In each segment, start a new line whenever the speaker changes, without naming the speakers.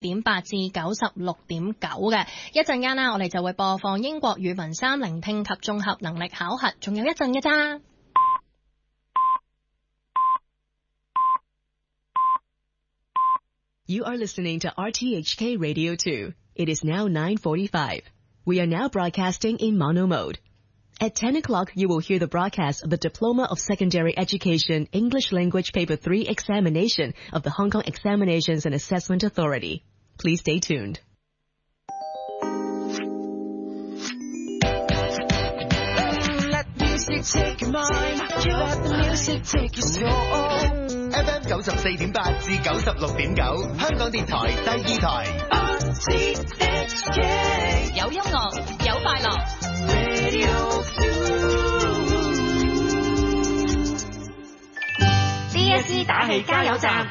96.8至96.9嘅。一陣間啦，我哋就會播放英國語文3聆聽及綜合能力考核，仲有一陣嘅咋。
You are listening to RTHK Radio 2. It is now 9:45. We are now broadcasting in mono mode. At 10 o'clock, you will hear the broadcast of the Diploma of Secondary Education English Language Paper 3 examination of the Hong Kong Examinations and Assessment Authority. Please stay tuned.
Let music take your mind, you let the music take your soul.
FM 94.8至96.9，香港電台第二台。
RTHK
有音樂，有快樂。
Radio 2
DSE 打氣加油站。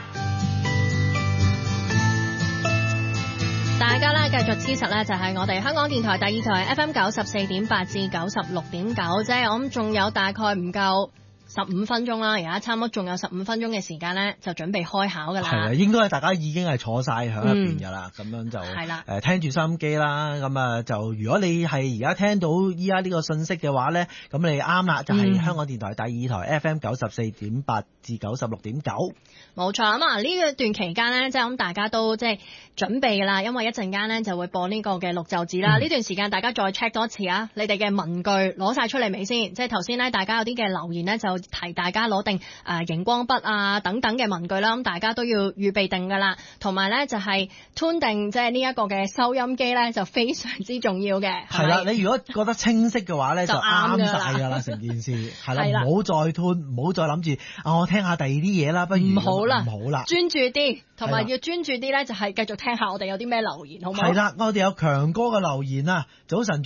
大家咧繼續支持咧，就係我哋香港電台第二台 FM 94.8至96.9，即係我諗仲有大概唔夠15分鐘啦，而家差唔多仲有15分鐘嘅時間咧，就準備開考噶啦。
係啊，應該大家已經係坐晒喺入邊噶啦，咁樣就
係啦。
聽住收音機啦，咁啊就如果你係而家聽到依家呢個信息嘅話咧，咁你啱啦，就係香港電台第二台 FM 94.8至96.9。冇
錯啊嘛！呢一段期間咧，即係咁大家都即係準備噶啦，因為一陣間咧就會播呢個嘅綠袖子啦。呢段時間大家再 check 多一次啊，你哋嘅文句攞晒出嚟未先？即係頭先咧，大家有啲嘅留言咧就提大家攞定熒光筆啊等等嘅文句啦，咁大家都要預備定噶啦。同埋咧就係 tune 定即係呢一個嘅收音機咧，就非常之重要嘅。
係啦，你如果覺得清晰嘅話咧，就啱晒噶啦，成件事係啦，唔好再 tune，唔好再諗住我聽下第二啲嘢啦，不如唔好啦，專注啲，同埋要專注啲咧，就係繼續聽下我哋有啲咩留言，好唔好？係啦，我哋有強哥嘅留言啊！早晨，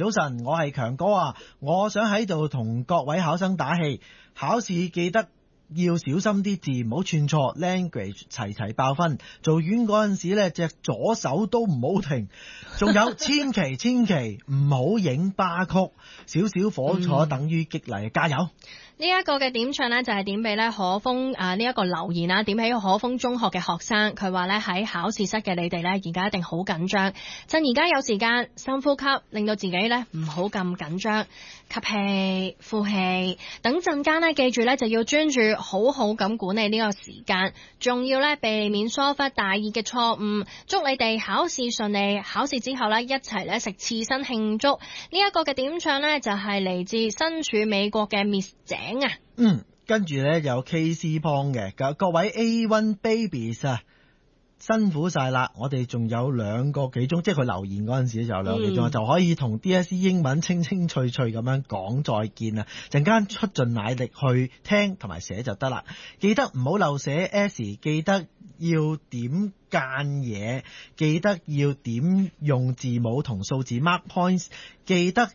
我係強哥啊！我想喺度同各位考生打氣，考試記得要小心啲字，唔好串錯 language 齊爆分。做院嗰陣時咧，隻左手都唔好停。仲有千祈唔好影巴曲，少少火楚等於激勵，加油！呢一個嘅點唱呢，就係點俾呢可豐呢一個留言啊，點起可豐中學嘅學生，佢話呢喺考試室嘅你哋呢，而家一定好緊張，趁而家有時間深呼吸，令到自己呢唔好咁緊張，吸氣呼氣，等陣間呢，記住呢就要專注，好好咁管理呢個時間，仲要呢避免疏忽大意嘅錯誤。祝你哋考試順利，考試之後呢，一齊呢食刺身慶祝。呢一個嘅點唱呢，就係嚟自身處美國嘅 Miss 井啊。跟住呢有 KC Pong 嘅，各位 A1 Babies 啊，辛苦晒啦！我哋仲有2個幾鐘，即係佢留言嗰陣時就有2個幾鐘，就可以同 DSE 英文清清脆脆咁樣講再見啦。陣間出盡奶力去聽同埋寫就得啦。記得唔好漏寫 S， 記得要點間嘢，記得要點用字母同數字 mark points， 記得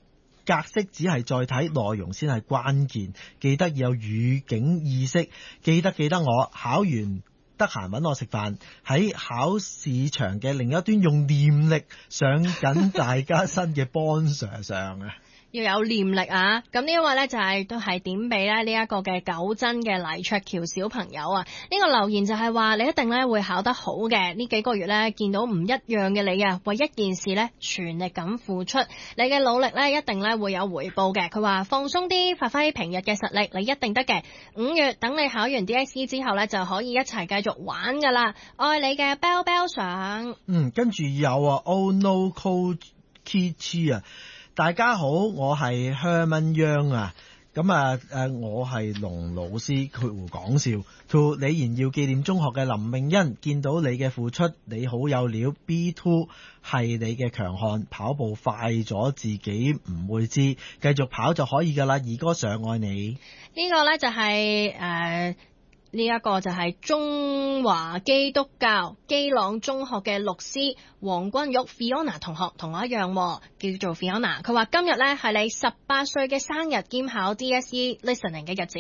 格式只係再睇內容先係關鍵，記得要有語境意識，記得我考完得閒揾我食飯，喺考試場嘅另一端用念力上緊大家身嘅 Bon Sir 上啊！要有念力啊！咁呢一位呢，就係都係點俾咧呢一個嘅九真嘅黎卓橋小朋友啊！呢個留言就係話你一定咧會考得好嘅，呢幾個月呢，見到唔一樣嘅你啊，為一件事呢，全力咁付出，你嘅努力呢，一定咧會有回報嘅。佢話放鬆啲，發揮平日嘅實力，你一定得嘅。5月等你考完 DSE 之後呢，就可以一齊繼續玩噶啦！愛你嘅 Bell Bell 上。跟住有啊 Oh No Coach Kichi 啊！大家好，我係 Herman Young 啊，我係龍老師，括弧講笑。To 李賢耀紀念中學嘅林詠欣，見到你嘅付出，你好有料。B2 係你嘅強項，跑步快咗自己唔會知，繼續跑就可以噶啦。二哥上愛你。呢個呢就係呢一個就係中華基督教基朗中學嘅律師黃君玉 Fiona 同學，同我一樣叫做 Fiona。佢話今日呢係你18歲嘅生日兼考 DSE listening 嘅日子。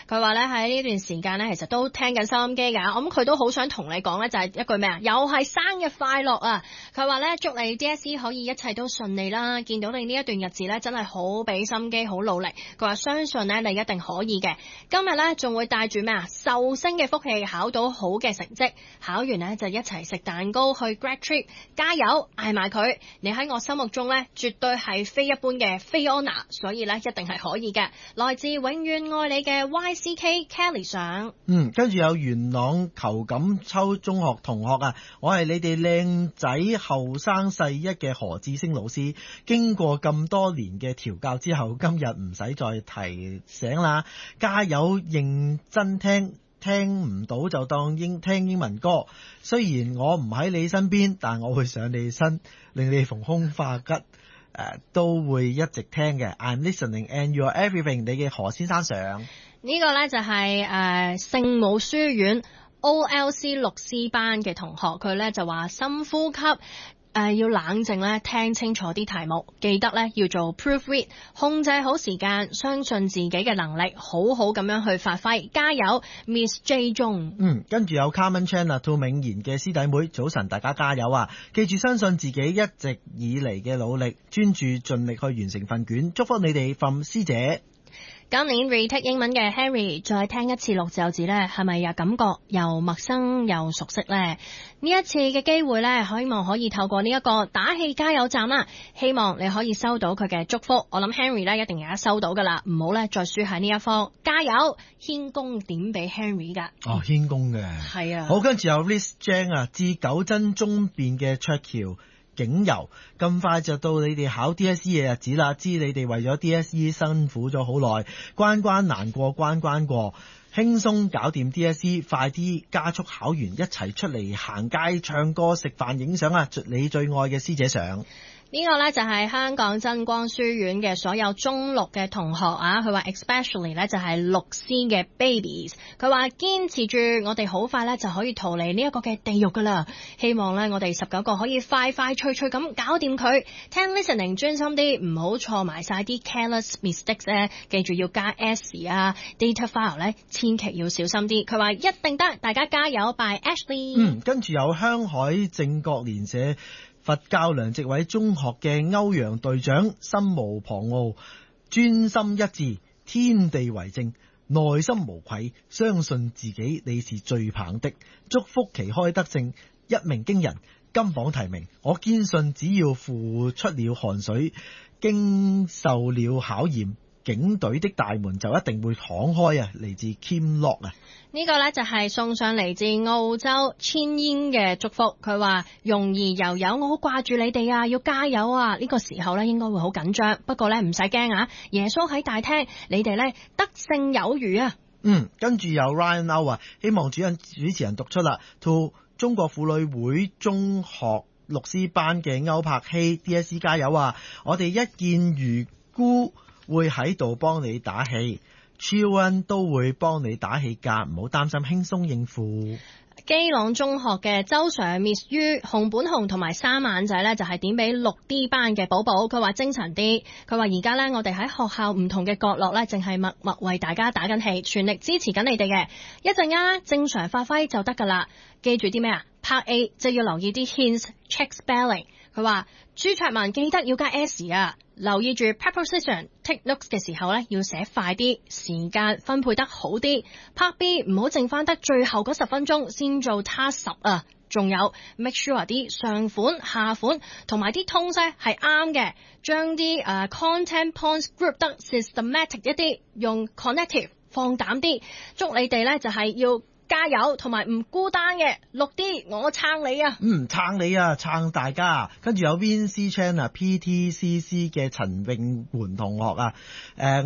佢話呢喺呢段時間呢，其實都聽緊收音機㗎。咁佢都好想同你講呢，就係一句咩啊？又係生日快樂啊！
佢話咧祝你 DSE 可以一切都順利啦，見到你呢一段日子咧真係好俾心機，好努力。佢話相信咧你一定可以嘅。今日咧仲會帶住咩啊壽星嘅福氣，考到好嘅成績，考完呢就一齊食蛋糕去 grad trip， 加油嗌埋佢。你喺我心目中咧絕對係非一般嘅 Fiona， 所以咧一定係可以嘅。來自永遠愛你嘅 YCK Kelly 上。
跟住有元朗裘錦秋中學同學啊，我係你哋靚仔後生細一嘅何志星老師，經過咁多年嘅調教之後，今日唔使再提醒啦，加油認真聽唔到就當聽英文歌，雖然我唔喺你身邊，但我會上你身，令你逢凶化吉，都會一直聽嘅。I'm listening and you're everything。 你嘅何先生上
呢個呢就係聖母書院 OLC 六 C 班嘅同學，佢呢就話深呼吸，要冷靜咧，聽清楚啲題目，記得咧要做 proofread， 控制好時間，相信自己嘅能力，好好咁樣去發揮，加油 Miss J 中。
跟住有 Carmen Chan 啊，兔銘賢嘅師弟妹，早晨大家加油啊！記住相信自己一直以嚟嘅努力，專注盡力去完成份卷，祝福你哋 from 師姐。
今年 retake 英文嘅 Harry 再聽一次六字字呢，係咪又感覺又陌生又熟悉呢？呢一次嘅機會呢，希望可以透過呢一個打氣加油站啦，希望你可以收到佢嘅祝福。我諗 Henry 呢一定而家收到噶啦，唔好呢再輸喺呢一方，加油！軒公點俾 Henry 噶？
哦，軒公嘅
係啊。
好，跟住有 Liz Jang 啊，至九真中變嘅卓橋景遊，咁快就到你哋考 DSE 嘅日子啦，知你哋為咗 DSE 辛苦咗好耐，關關難過關關過，輕鬆搞掂 DSE， 快啲加速考完，一齊出嚟行街唱歌食飯影相啊！祝你最愛嘅師姐上。
呢個呢就係香港真光書院嘅所有中六嘅同學啊，佢話 especially 呢就係六 C 嘅 babies， 佢話堅持住，我哋好快呢就可以逃離呢一個嘅地獄噶啦，希望呢我哋19個可以快快脆脆咁搞掂佢，聽 listening 專心啲，唔好錯埋晒啲 careless mistakes 呢，記住要加 S 啊 data file 呢千祈要小心啲，佢話一定得，大家加油 by Ashley。
跟住有香海正覺蓮社佛教梁植偉中學嘅歐陽隊長，心無旁騖，專心一致，天地為證，內心無愧，相信自己你是最棒的，祝福旗開得勝，一鳴驚人，金榜題名。我堅信只要付出了汗水，經受了考驗，警隊的大門就一定會敞開啊！嚟自 Kim Lock 啊，
呢個呢就係送上嚟自澳洲千煙嘅祝福，佢話容易又有，我好掛住你哋啊，要加油啊！呢個時候呢應該會好緊張，不過呢唔使驚啊，耶穌喺大廳，你哋呢得勝有餘啊！
跟住有 Ryan Lau 啊，希望主持人讀出啦。To 中國婦女會中學六 C 班嘅歐柏希 DSE 加油啊！我哋一見如故會喺度幫你打氣。Children 都會幫你打氣㗎，唔好擔心，輕鬆應付。
基朗中學嘅周 Sir Miss Yu 熊本熊同埋三眼仔呢，就係點俾6D 班嘅寶寶，佢話精神啲，佢話而家呢，我哋喺學校唔同嘅角落呢，淨係默默為大家打緊氣，全力支持緊你哋嘅，一陣間正常發揮就得㗎啦，記住啲咩啊？拍 A 就要留意啲 hints check spelling。佢話朱卓文記得要加 S 啊，留意住 preposition take notes 嘅時候呢，要寫快啲，時間分配得好啲。拍 B 唔好剩翻得最後嗰10分鐘先做 task 10啊。仲有 make sure 啲上款下款同埋啲通識係啱嘅，將啲content points group 得 systematic 一啲，用 connective 放膽啲。祝你哋呢就係要加油同埋唔孤單嘅6D，我撐你啊！
撐你啊，撐大家。跟住有 Vincy Chan 啊 ，PTCC 嘅陳詠媛同學啊，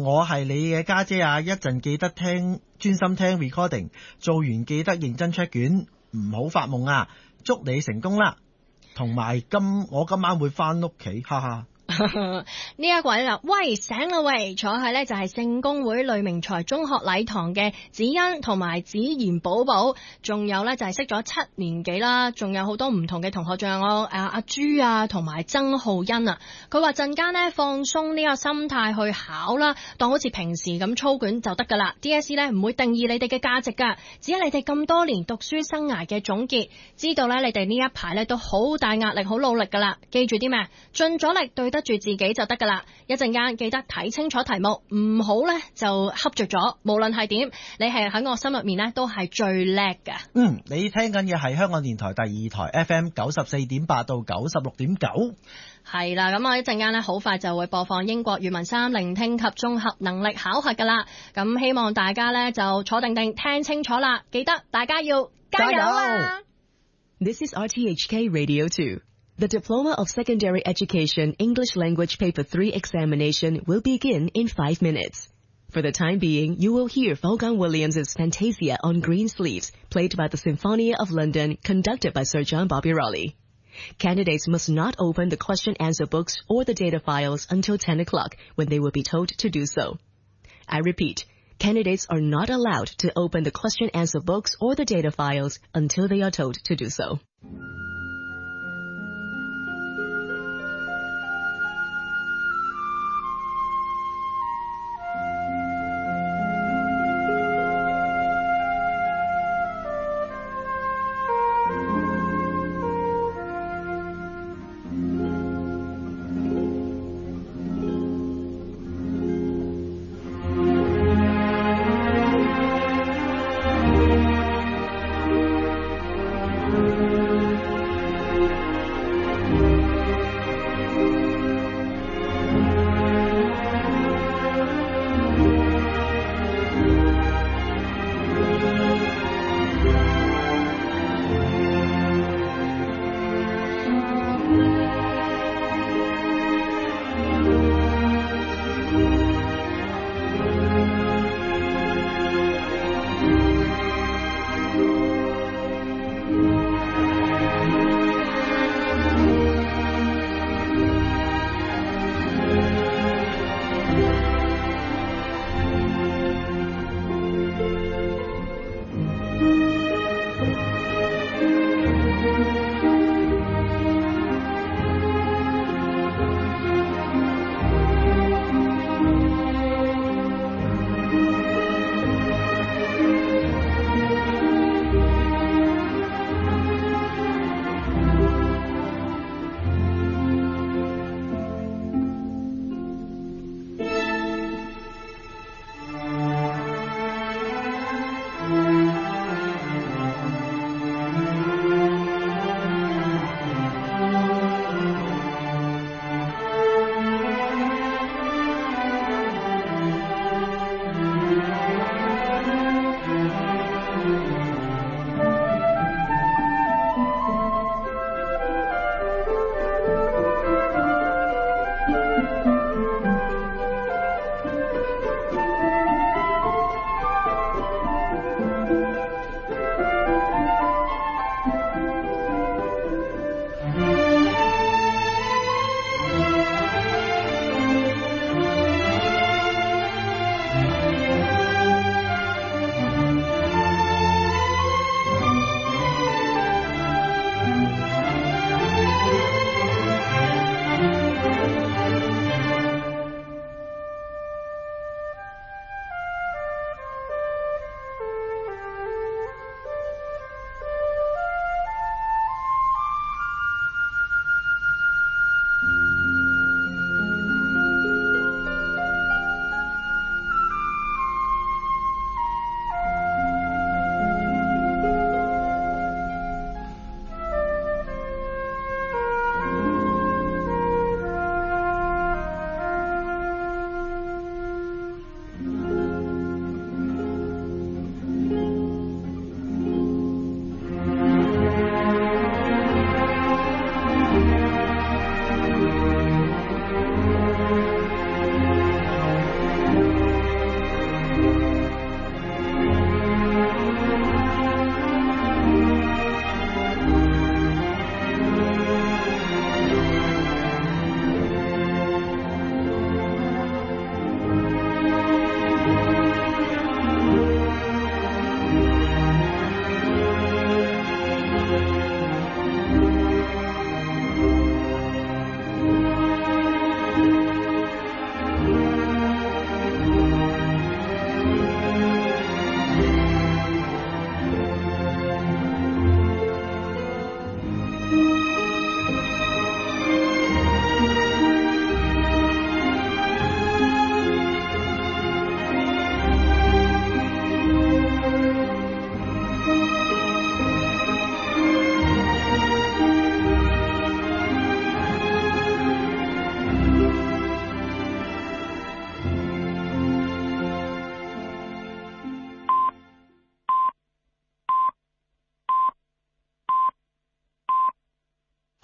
我係你嘅家姐啊，一陣記得聽，專心聽 recording， 做完記得認真 check 卷，唔好發夢啊！祝你成功啦！同埋我今晚會翻屋企，哈哈。
呢一位啦，喂醒啦喂，坐喺呢就係聖公會呂明才中學禮堂嘅子欣同埋子賢寶寶，仲有呢就係識咗7年幾啦，仲有好多唔同嘅同學，仲有我阿朱啊同埋曾浩欣啊。佢話陣間呢放鬆呢個心態去考啦，當好似平時咁操卷就得噶啦。DSE 呢唔會定義你哋嘅價值噶，只係你哋咁多年讀書生涯嘅總結。知道呢你哋呢一排呢都好大壓力，好努力噶啦。記住啲咩？盡咗力對得住自己就得噶啦。一陣間記得睇清楚題目，唔好呢就恰着咗。無論係點，你係喺我心入面呢都係最叻噶。
你聽緊嘅係香港電台第二台 FM 94.8到96.9。係
啦，咁我一陣間呢好快就會播放英國語文3聆聽及綜合能力考核噶啦。咁希望大家呢就坐定定聽清楚啦，記得大家要加油啊！
This is RTHK Radio 2. The Diploma of Secondary Education English Language Paper 3 examination will begin in 5 minutes. For the time being, you will hear Wolfgang Williams' Fantasia on Green Sleeves, played by the Sinfonia of London, conducted by Sir John Bobby-Raleigh. Candidates must not open the question-answer books or the data files until 10 o'clock, when they will be told to do so. I repeat, candidates are not allowed to open the question-answer books or the data files until they are told to do so.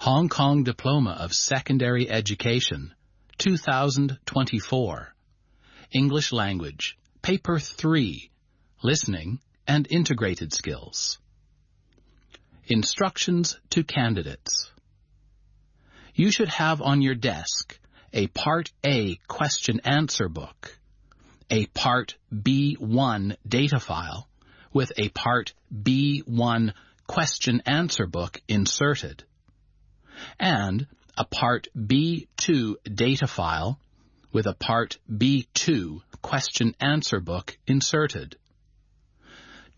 Hong Kong Diploma of Secondary Education, 2024. English Language, Paper 3, Listening and Integrated Skills. Instructions to Candidates. You should have on your desk a Part A question-answer book, a Part B1 data file with a Part B1 question-answer book inserted, and a Part B2 data file with a Part B2 question-answer book inserted.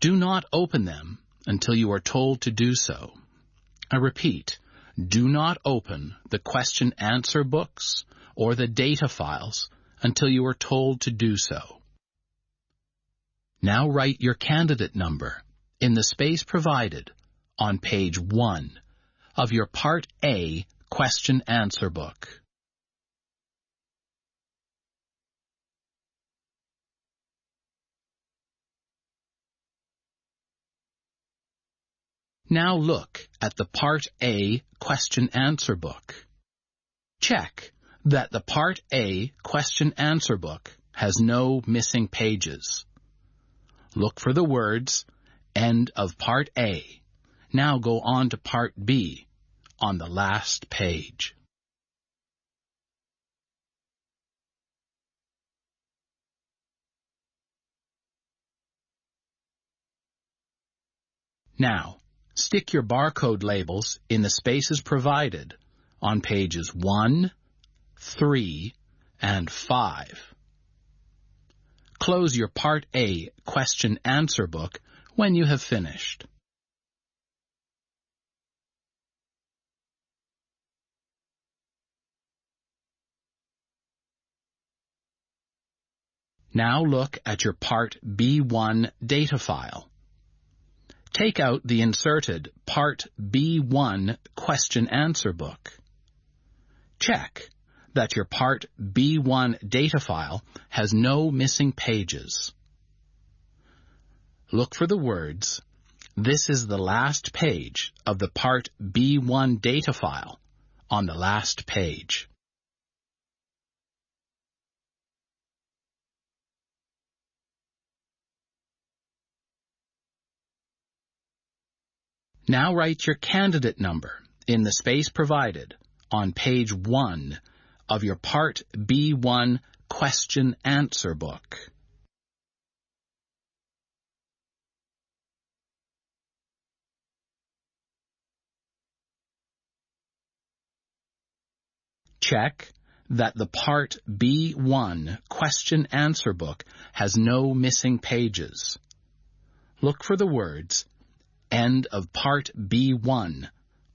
Do not open them until you are told to do so. I repeat, do not open the question-answer books or the data files until you are told to do so. Now write your candidate number in the space provided on page 1 of your Part A question-answer book. Now look at the Part A question-answer book. Check that the Part A question-answer book has no missing pages. Look for the words, End of Part A. Now go on to Part B on the last page. Now, stick your barcode labels in the spaces provided on pages 1, 3, and 5. Close your Part A question-answer book when you have finished. Now look at your Part B1 data file. Take out the inserted Part B1 question-answer book. Check that your Part B1 data file has no missing pages. Look for the words, This is the last page of the Part B1 data file on the last page. Now write your candidate number in the space provided on page 1 of your Part B1 question-answer book. Check that the Part B1 question-answer book has no missing pages. Look for the words, End of Part B1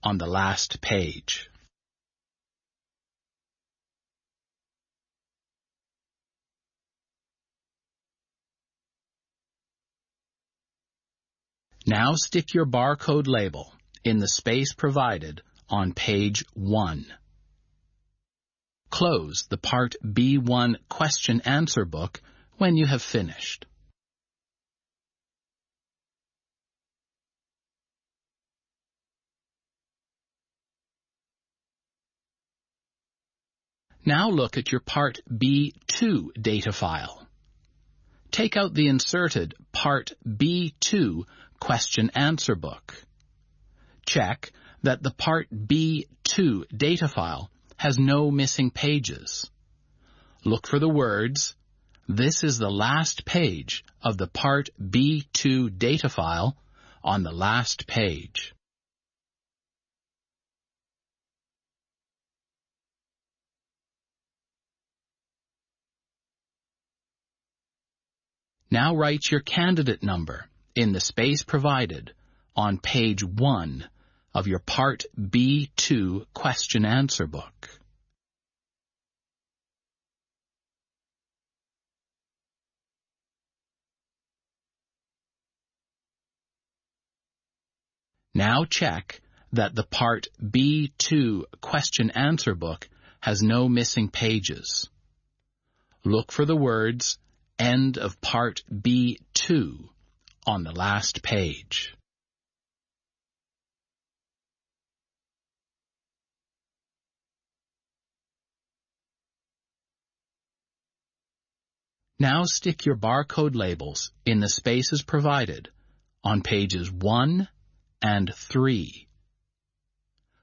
on the last page. Now stick your barcode label in the space provided on page 1. Close the Part B1 question-answer book when you have finished. Now look at your Part B2 data file. Take out the inserted Part B2 question-answer book. Check that the Part B2 data file has no missing pages. Look for the words, This is the last page of the Part B2 data file on the last page. Now write your candidate number in the space provided on page 1 of your Part B2 question-answer book. Now check that the Part B2 question-answer book has no missing pages. Look for the words, End of Part B2 on the last page. Now stick your barcode labels in the spaces provided on pages 1 and 3.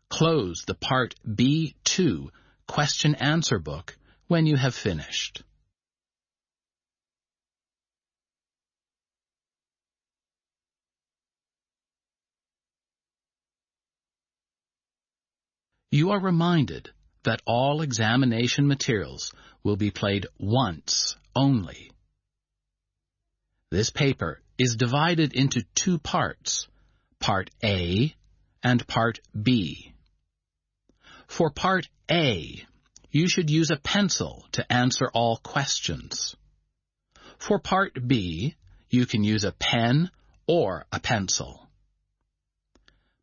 Close the Part B2 question-answer book when you have finished. You are reminded that all examination materials will be played once only. This paper is divided into 2 parts, Part A and Part B. For Part A, you should use a pencil to answer all questions. For Part B, you can use a pen or a pencil.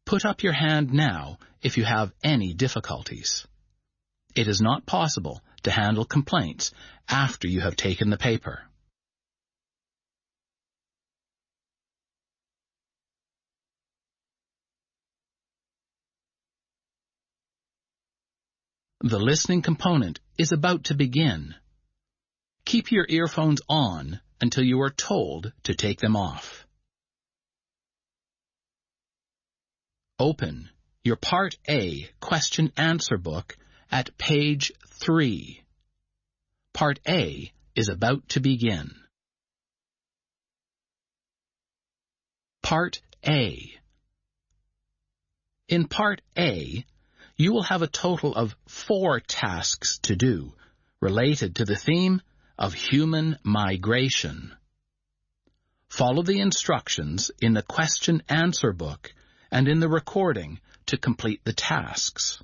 Put up your hand now if you have any difficulties. It is not possible to handle complaints after you have taken the paper. The listening component is about to begin. Keep your earphones on until you are told to take them off. Open your Part A question-answer book at page 3. Part A is about to begin. Part A. In Part A, you will have a total of 4 tasks to do related to the theme of human migration. Follow the instructions in the question-answer book and in the recording to complete the tasks.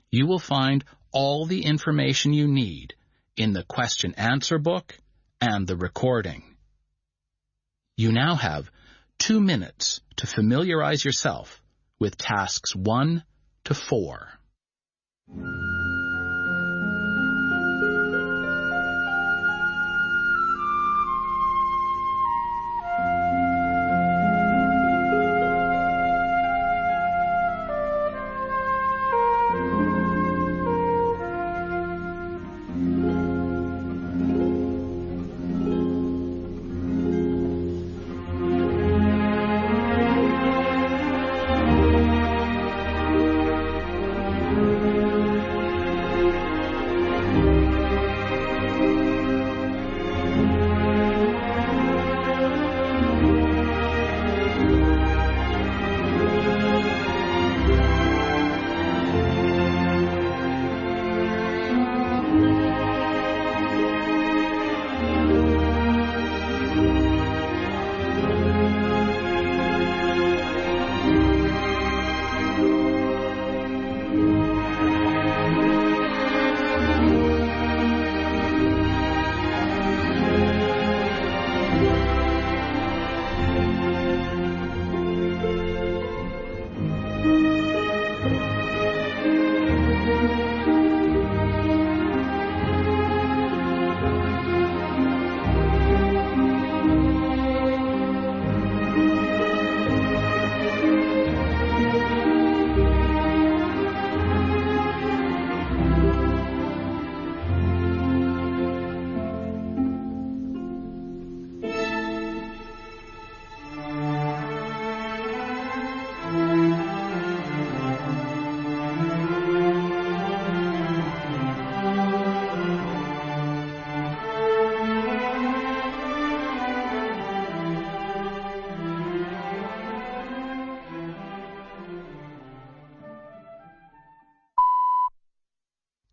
You will find all the information you need in the question-answer book and the recording. You now have 2 minutes to familiarize yourself with tasks 1 to 4.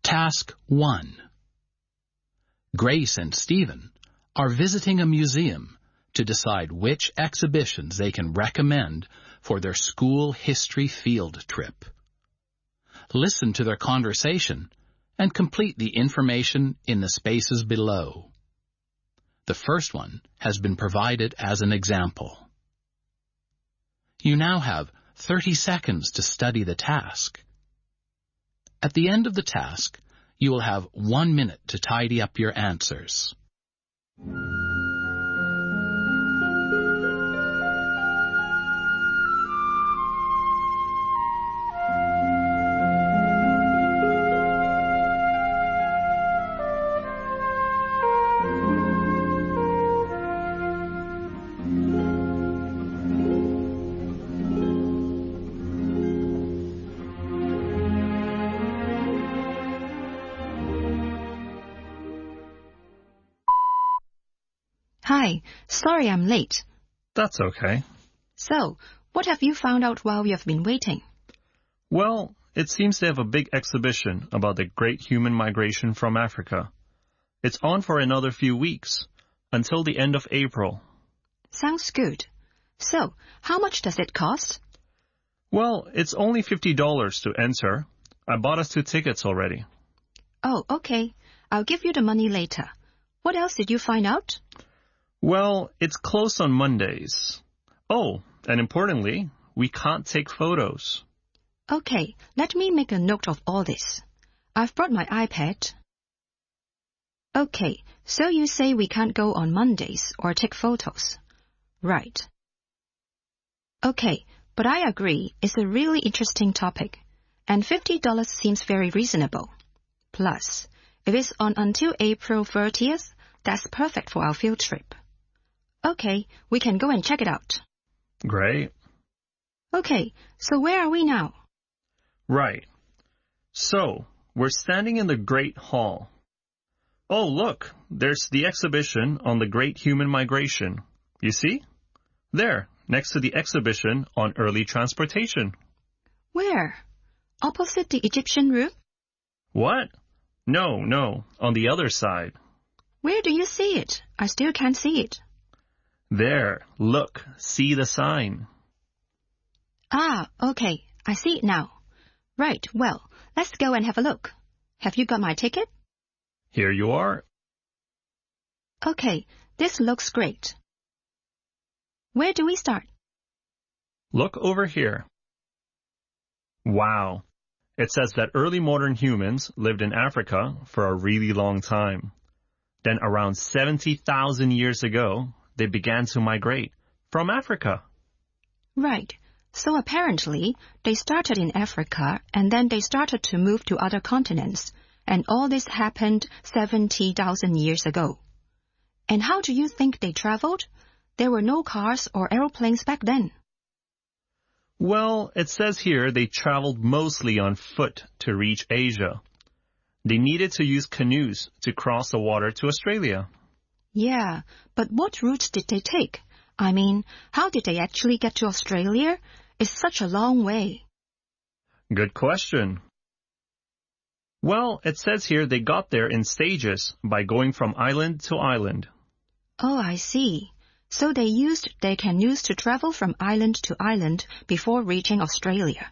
Task 1. Grace and Stephen are visiting a museum to decide which exhibitions they can recommend for their school history field trip. Listen to their conversation and complete the information in the spaces below. The first one has been provided as an example. You now have 30 seconds to study the task. At the end of the task, you will have 1 minute to tidy up your answers.
Hi, sorry I'm late.
That's okay.
So, what have you found out while you have been waiting?
Well, it seems they have a big exhibition about the great human migration from Africa. It's on for another few weeks, until the end of April.
Sounds good. So, how much does it cost?
Well, it's only $50 to enter. I bought us 2 tickets already.
Oh, okay. I'll give you the money later. What else did you find out?
Well, it's closed on Mondays. Oh, and importantly, we can't take photos.
Okay, let me make a note of all this. I've brought my iPad. Okay, so you say we can't go on Mondays or take photos. Right. Okay, but I agree it's a really interesting topic, and $50 seems very reasonable. Plus, if it's on until April 30th, that's perfect for our field trip. Okay, we can go and check it out.
Great.
Okay, so where are we now?
Right. So, we're standing in the Great Hall. Oh, look, there's the exhibition on the Great Human Migration. You see? There, next to the exhibition on early transportation.
Where? Opposite the Egyptian room?
What? No, on the other side.
Where do you see it? I still can't see it.
There, look, see the sign.
Ah, okay, I see it now. Right, well, let's go and have a look. Have you got my ticket?
Here you are.
Okay, this looks great. Where do we start?
Look over here. Wow. It says that early modern humans lived in Africa for a really long time. Then around 70,000 years ago, they began to migrate from Africa.
Right. So apparently, they started in Africa and then they started to move to other continents. And all this happened 70,000 years ago. And how do you think they traveled? There were no cars or aeroplanes back then.
Well, it says here they traveled mostly on foot to reach Asia. They needed to use canoes to cross the water to Australia.
Yeah, but what route did they take? I mean, how did they actually get to Australia? It's such a long way.
Good question. Well, it says here they got there in stages by going from island to island.
Oh, I see. So they used their canoes to travel from island to island before reaching Australia.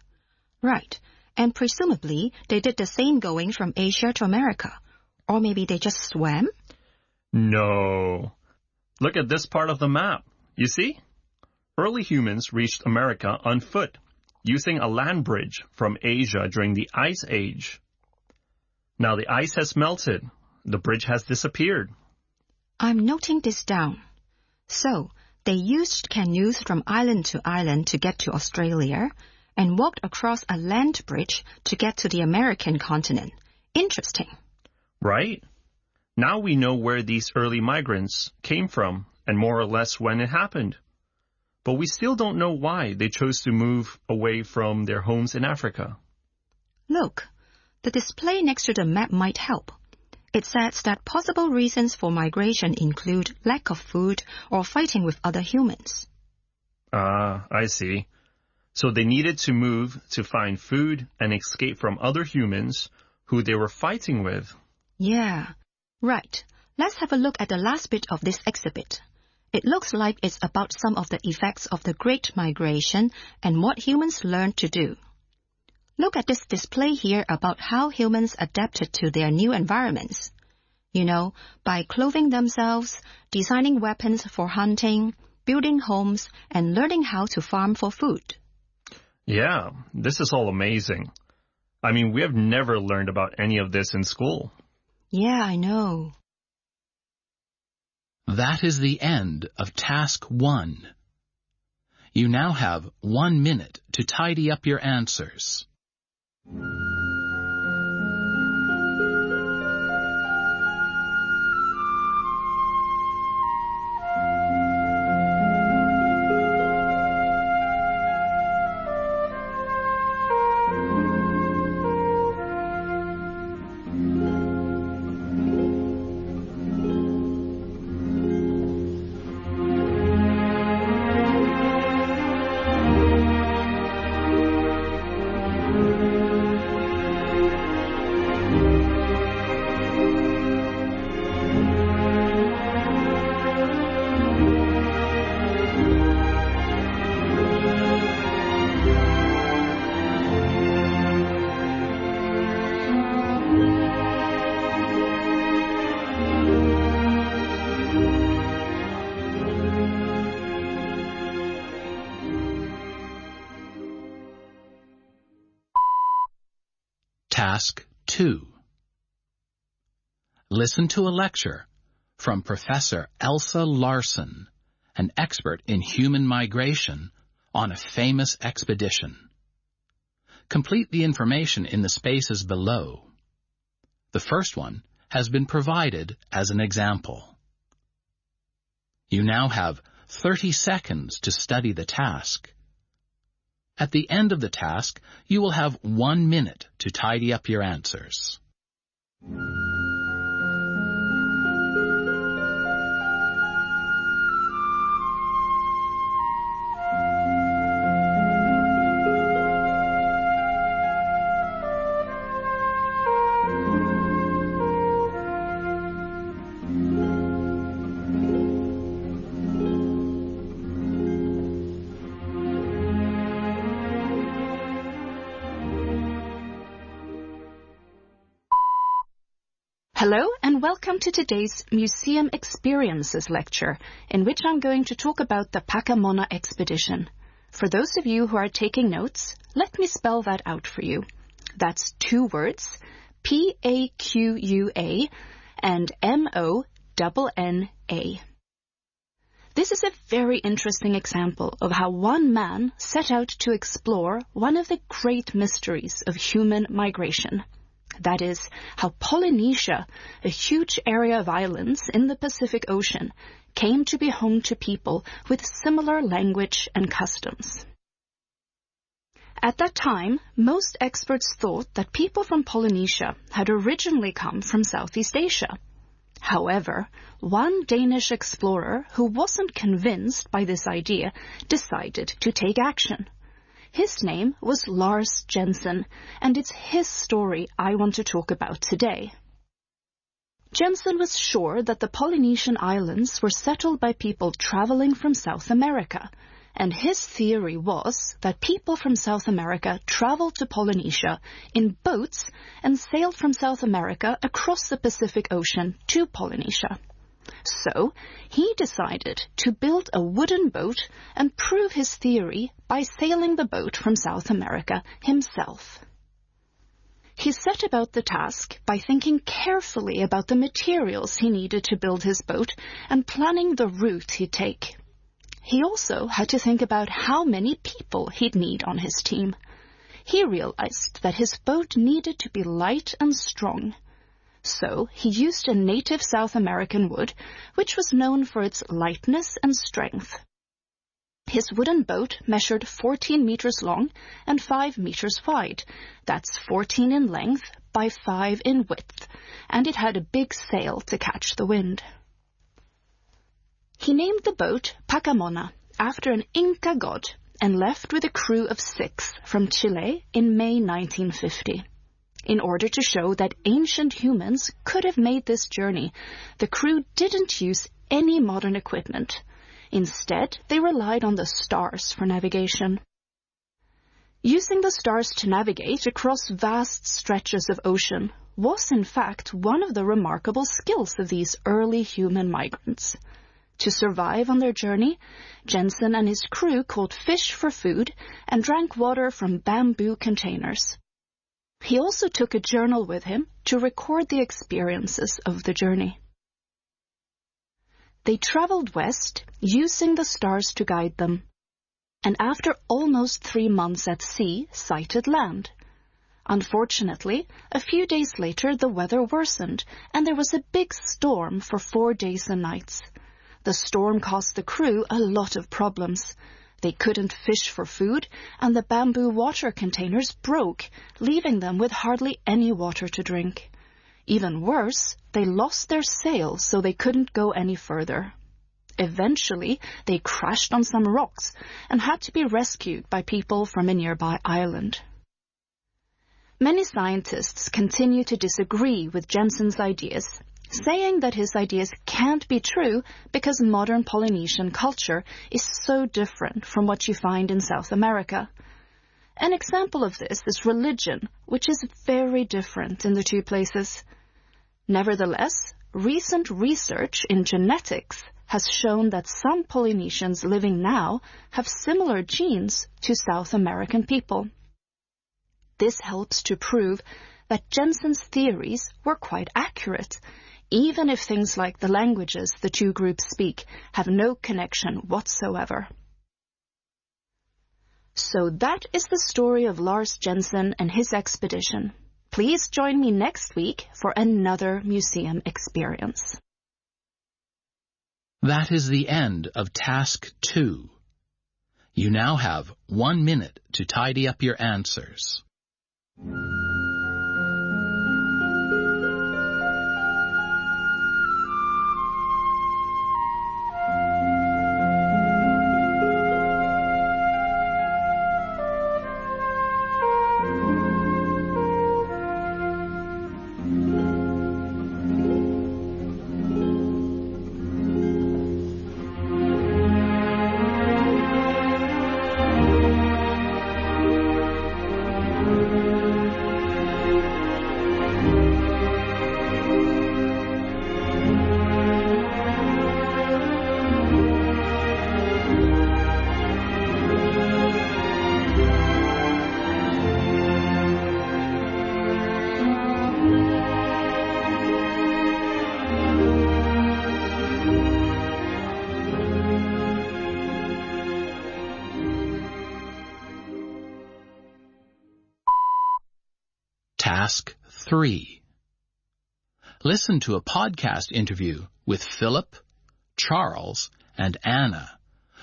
Right. And presumably they did the same going from Asia to America. Or maybe they just swam?
No. Look at this part of the map. You see? Early humans reached America on foot, using a land bridge from Asia during the Ice Age. Now the ice has melted. The bridge has disappeared.
I'm noting this down. So, they used canoes from island to island to get to Australia and walked across a land bridge to get to the American continent. Interesting.
Right? Now we know where these early migrants came from and more or less when it happened. But we still don't know why they chose to move away from their homes in Africa.
Look, the display next to the map might help. It says that possible reasons for migration include lack of food or fighting with other humans.
Ah, I see. So they needed to move to find food and escape from other humans who they were fighting with.
Yeah, right. Let's have a look at the last bit of this exhibit. It looks like it's about some of the effects of the Great Migration and what humans learned to do. Look at this display here about how humans adapted to their new environments. You know, by clothing themselves, designing weapons for hunting, building homes, and learning how to farm for food.
Yeah, this is all amazing. I mean, we have never learned about any of this in school.
Yeah, I know.
That is the end of Task 1. You now have 1 minute to tidy up your answers. Task 2. Listen to a lecture from Professor Elsa Larson, an expert in human migration, on a famous expedition. Complete the information in the spaces below. The first one has been provided as an example. You now have 30 seconds to study the task. At the end of the task, you will have 1 minute to tidy up your answers.
Hello and welcome to today's Museum Experiences lecture, in which I'm going to talk about the Pacamona expedition. For those of you who are taking notes, let me spell that out for you. That's 2 words, P-A-Q-U-A and M-O-N-N-A. This is a very interesting example of how one man set out to explore one of the great mysteries of human migration. That is, how Polynesia, a huge area of islands in the Pacific Ocean, came to be home to people with similar language and customs. At that time, most experts thought that people from Polynesia had originally come from Southeast Asia. However, one Danish explorer who wasn't convinced by this idea decided to take action. His name was Lars Jensen, and it's his story I want to talk about today. Jensen was sure that the Polynesian islands were settled by people traveling from South America, and his theory was that people from South America traveled to Polynesia in boats and sailed from South America across the Pacific Ocean to Polynesia. So, he decided to build a wooden boat and prove his theory by sailing the boat from South America himself. He set about the task by thinking carefully about the materials he needed to build his boat and planning the route he'd take. He also had to think about how many people he'd need on his team. He realized that his boat needed to be light and strong. So he used a native South American wood, which was known for its lightness and strength. His wooden boat measured 14 meters long and 5 meters wide. That's 14 in length by 5 in width, and it had a big sail to catch the wind. He named the boat Pacamona after an Inca god and left with a crew of 6 from Chile in May 1950. In order to show that ancient humans could have made this journey, the crew didn't use any modern equipment. Instead, they relied on the stars for navigation. Using the stars to navigate across vast stretches of ocean was in fact one of the remarkable skills of these early human migrants. To survive on their journey, Jensen and his crew caught fish for food and drank water from bamboo containers. He also took a journal with him to record the experiences of the journey. They traveled west, using the stars to guide them, and after almost 3 months at sea, sighted land. Unfortunately, a few days later the weather worsened, and there was a big storm for 4 days and nights. The storm caused the crew a lot of problems. They couldn't fish for food, and the bamboo water containers broke, leaving them with hardly any water to drink. Even worse, they lost their sails, so they couldn't go any further. Eventually, they crashed on some rocks and had to be rescued by people from a nearby island. Many scientists continue to disagree with Jensen's ideas, saying that his ideas can't be true because modern Polynesian culture is so different from what you find in South America. An example of this is religion, which is very different in the two places. Nevertheless, recent research in genetics has shown that some Polynesians living now have similar genes to South American people. this helps to prove that Jensen's theories were quite accurate, even if things like the languages the two groups speak have no connection whatsoever. So that is the story of Lars Jensen and his expedition. Please join me next week for another museum experience.
That is the end of Task 2. You now have 1 minute to tidy up your answers. Task 3. Listen to a podcast interview with Philip, Charles, and Anna,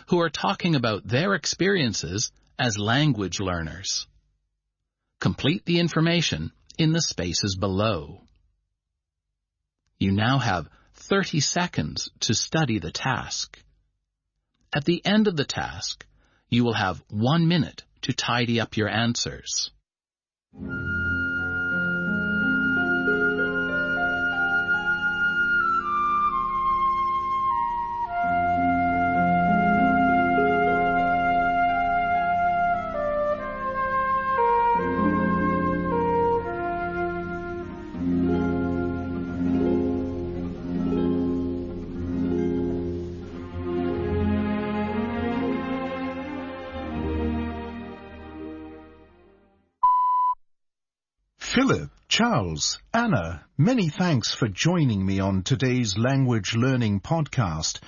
who are talking about their experiences as language learners. Complete the information in the spaces below. You now have 30 seconds to study the task. At the end of the task, you will have 1 minute to tidy up your answers.
Philip, Charles, Anna, many thanks for joining me on today's language learning podcast,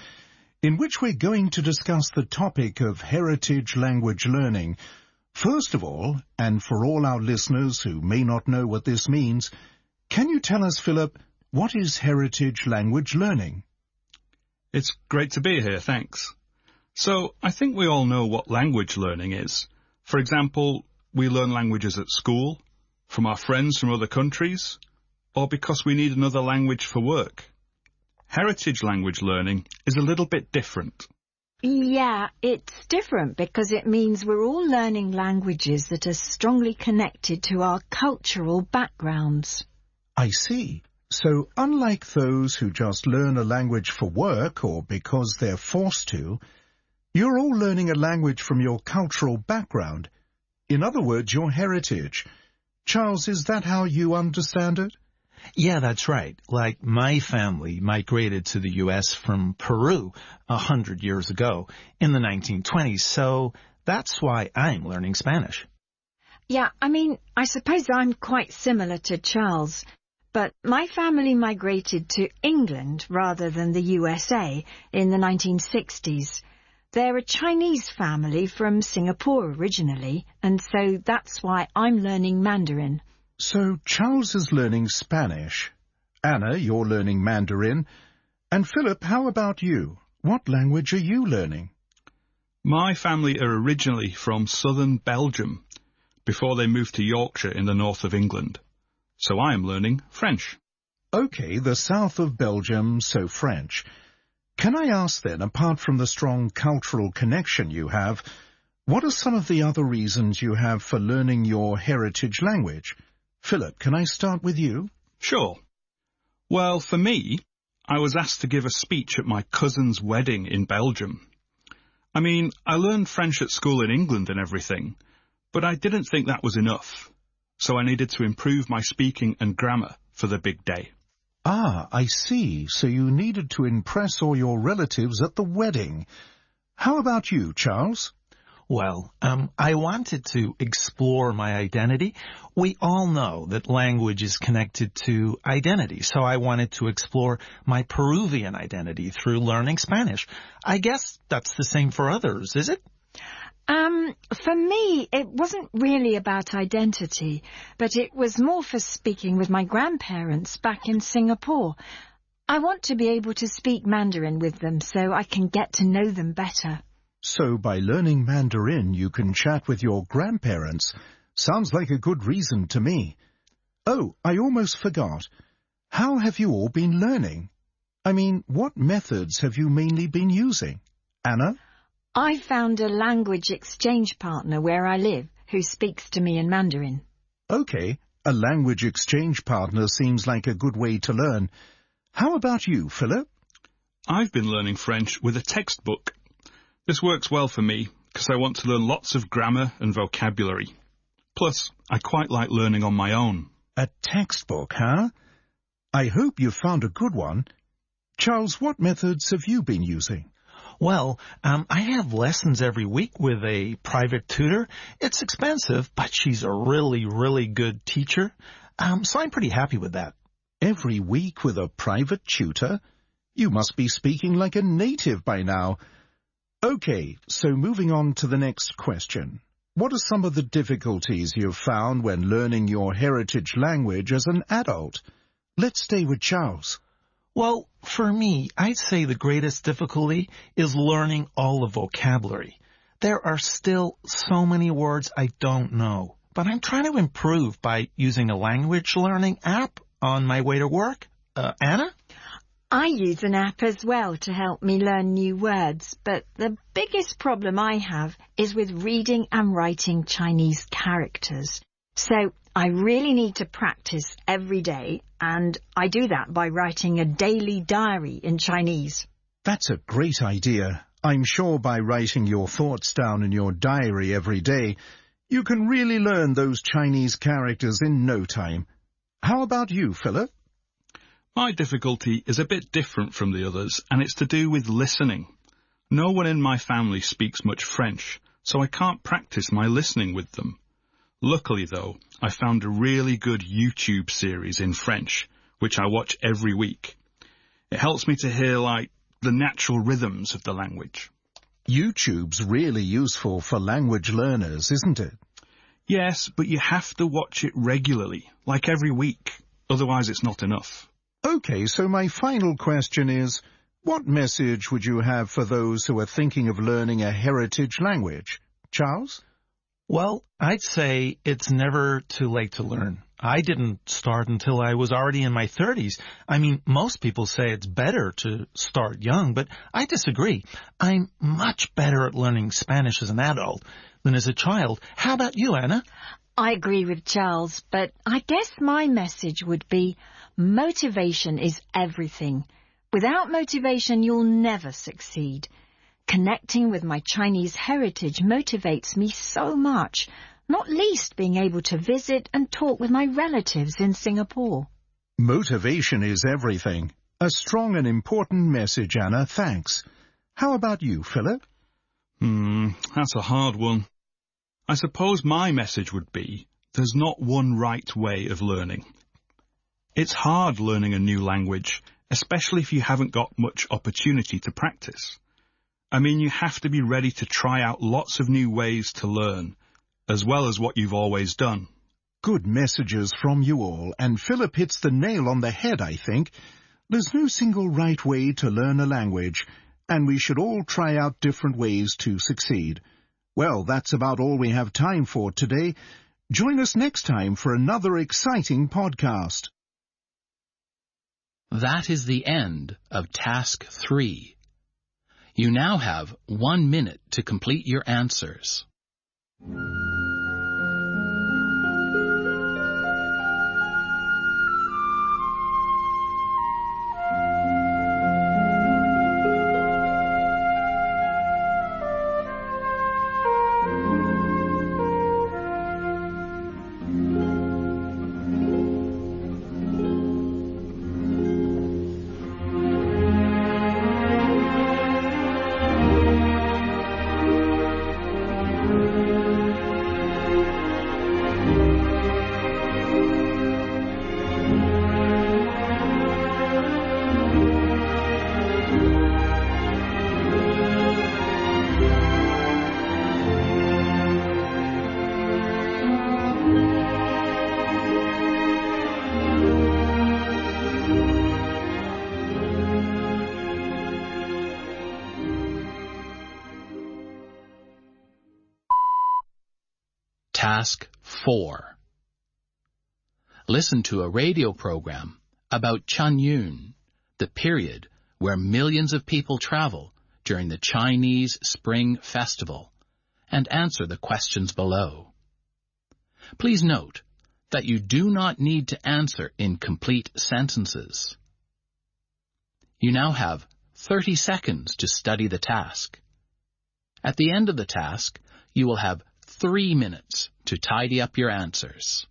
in which we're going to discuss the topic of heritage language learning. First of all, and for all our listeners who may not know what this means, can you tell us, Philip, what is heritage language learning?
It's great to be here, thanks. So, I think we all know what language learning is. For example, we learn languages at school, from our friends from other countries, or because we need another language for work. Heritage language learning is a little bit different.
Yeah, it's different because it means we're all learning languages that are strongly connected to our cultural backgrounds.
I see. So, unlike those who just learn a language for work or because they're forced to, you're all learning a language from your cultural background. In other words, your heritage. Charles, is that how you understand it?
Yeah, that's right. Like, my family migrated to the U.S. from Peru 100 years ago in the 1920s, so that's why I'm learning Spanish.
Yeah, I suppose I'm quite similar to Charles, but my family migrated to England rather than the USA in the 1960s. They're a Chinese family from Singapore originally, and so that's why I'm learning Mandarin.
So Charles is learning Spanish. Anna, you're learning Mandarin. And Philip, how about you? What language are you learning?
My family are originally from southern Belgium, before they moved to Yorkshire in the north of England. So I am learning French.
OK, the south of Belgium, so French. Can I ask then, apart from the strong cultural connection you have, what are some of the other reasons you have for learning your heritage language? Philip, can I start with you?
Sure. Well, for me, I was asked to give a speech at my cousin's wedding in Belgium. I learned French at school in England and everything, but I didn't think that was enough, so I needed to improve my speaking and grammar for the big day.
Ah, I see. So you needed to impress all your relatives at the wedding. How about you, Charles?
Well, I wanted to explore my identity. We all know that language is connected to identity, so I wanted to explore my Peruvian identity through learning Spanish. I guess that's the same for others, is it?
For me, it wasn't really about identity, but it was more for speaking with my grandparents back in Singapore. I want to be able to speak Mandarin with them so I can get to know them better.
So by learning Mandarin, you can chat with your grandparents. Sounds like a good reason to me. Oh, I almost forgot. How have you all been learning? I mean, what methods have you mainly been using? Anna?
I found a language exchange partner where I live who speaks to me in Mandarin.
Okay, a language exchange partner seems like a good way to learn. How about you, Philip?
I've been learning French with a textbook. This works well for me because I want to learn lots of grammar and vocabulary. Plus, I quite like learning on my own.
A textbook, huh? I hope you found a good one. Charles, what methods have you been using?
Well, I have lessons every week with a private tutor. It's expensive, but she's a really, really good teacher. So I'm pretty happy with that.
Every week with a private tutor? You must be speaking like a native by now. Okay, so moving on to the next question. What are some of the difficulties you've found when learning your heritage language as an adult? Let's stay with Charles.
Well, for me, I'd say the greatest difficulty is learning all the vocabulary. There are still so many words I don't know, but I'm trying to improve by using a language learning app on my way to work. Anna?
I use an app as well to help me learn new words, but the biggest problem I have is with reading and writing Chinese characters. So I really need to practice every day, and I do that by writing a daily diary in Chinese.
That's a great idea. I'm sure by writing your thoughts down in your diary every day, you can really learn those Chinese characters in no time. How about you, Philip?
My difficulty is a bit different from the others, and it's to do with listening. No one in my family speaks much French, so I can't practice my listening with them. Luckily, though, I found a really good YouTube series in French, which I watch every week. It helps me to hear, the natural rhythms of the language.
YouTube's really useful for language learners, isn't it?
Yes, but you have to watch it regularly, every week. Otherwise, it's not enough.
Okay, so my final question is, what message would you have for those who are thinking of learning a heritage language? Charles?
Well, I'd say it's never too late to learn. I didn't start until I was already in my 30s. I mean, most people say it's better to start young, but I disagree. I'm much better at learning Spanish as an adult than as a child. How about you, Anna?
I agree with Charles, but I guess my message would be motivation is everything. Without motivation, you'll never succeed. Connecting with my Chinese heritage motivates me so much, not least being able to visit and talk with my relatives in Singapore.
Motivation is everything. A strong and important message, Anna. Thanks. How about you, Philip?
That's a hard one. I suppose my message would be, there's not one right way of learning. It's hard learning a new language, especially if you haven't got much opportunity to practice. I mean, you have to be ready to try out lots of new ways to learn, as well as what you've always done.
Good messages from you all, and Philip hits the nail on the head, I think. There's no single right way to learn a language, and we should all try out different ways to succeed. Well, that's about all we have time for today. Join us next time for another exciting podcast.
That is the end of Task 3. You now have 1 minute to complete your answers. Task 4. Listen to a radio program about Chunyun, the period where millions of people travel during the Chinese Spring Festival, and answer the questions below. Please note that you do not need to answer in complete sentences. You now have 30 seconds to study the task. At the end of the task, you will have 3 minutes to tidy up your answers.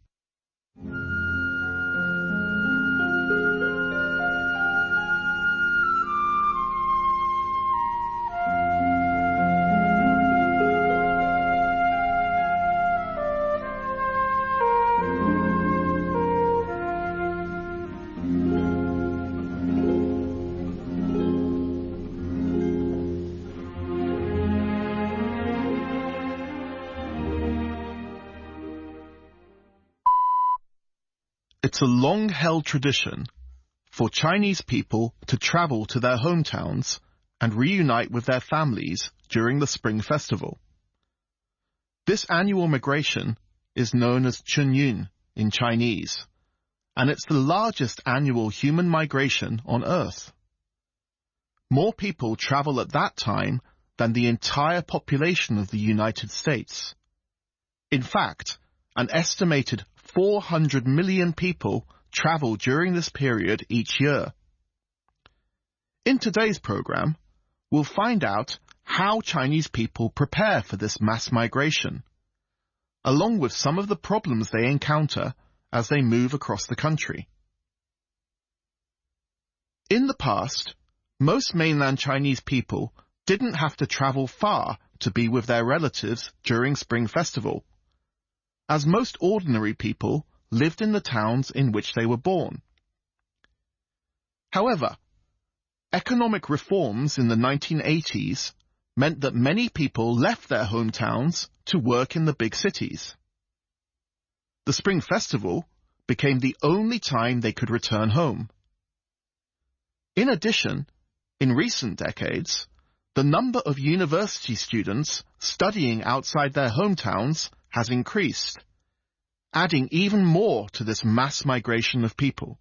It's a long-held tradition for Chinese people to travel to their hometowns and reunite with their families during the Spring Festival. This annual migration is known as Chunyun in Chinese, and it's the largest annual human migration on Earth. More people travel at that time than the entire population of the United States. In fact, an estimated 400 million people travel during this period each year. In today's program, we'll find out how Chinese people prepare for this mass migration, along with some of the problems they encounter as they move across the country. In the past, most mainland Chinese people didn't have to travel far to be with their relatives during Spring Festival, as most ordinary people lived in the towns in which they were born. However, economic reforms in the 1980s meant that many people left their hometowns to work in the big cities. The Spring Festival became the only time they could return home. In addition, in recent decades, the number of university students studying outside their hometowns has increased, adding even more to this mass migration of people.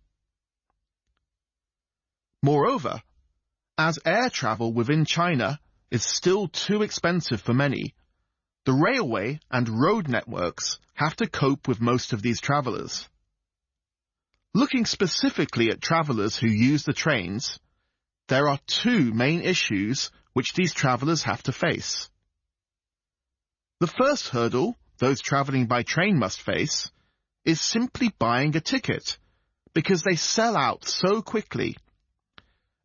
Moreover, as air travel within China is still too expensive for many, the railway and road networks have to cope with most of these travelers. Looking specifically at travelers who use the trains, there are two main issues which these travelers have to face. The first hurdle those traveling by train must face is simply buying a ticket, because they sell out so quickly,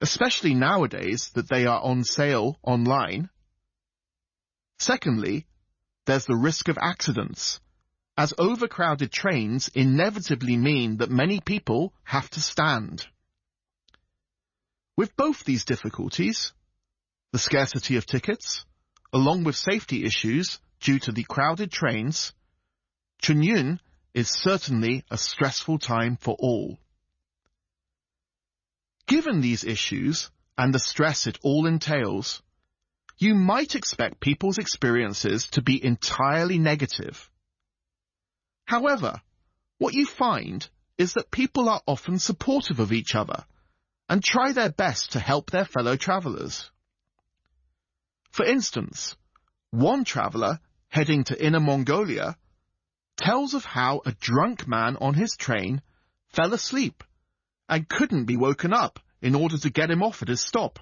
especially nowadays that they are on sale online. Secondly, there's the risk of accidents, as overcrowded trains inevitably mean that many people have to stand. With both these difficulties, the scarcity of tickets, along with safety issues due to the crowded trains, Chunyun is certainly a stressful time for all. Given these issues and the stress it all entails, you might expect people's experiences to be entirely negative. However, what you find is that people are often supportive of each other and try their best to help their fellow travelers. For instance, one traveler heading to Inner Mongolia tells of how a drunk man on his train fell asleep and couldn't be woken up in order to get him off at his stop.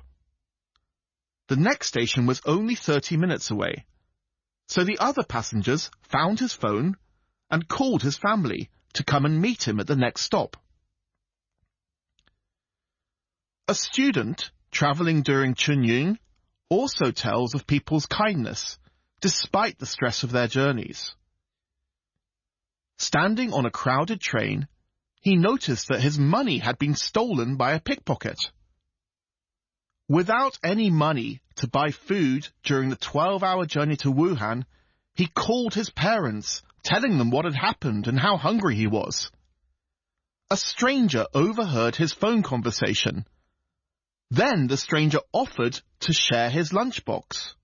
The next station was only 30 minutes away, so the other passengers found his phone and called his family to come and meet him at the next stop. A student traveling during Chunyun also tells of people's kindness, despite the stress of their journeys. Standing on a crowded train, he noticed that his money had been stolen by a pickpocket. Without any money to buy food during the 12-hour journey to Wuhan, he called his parents, telling them what had happened and how hungry he was. A stranger overheard his phone conversation. Then the stranger offered to share his lunchbox.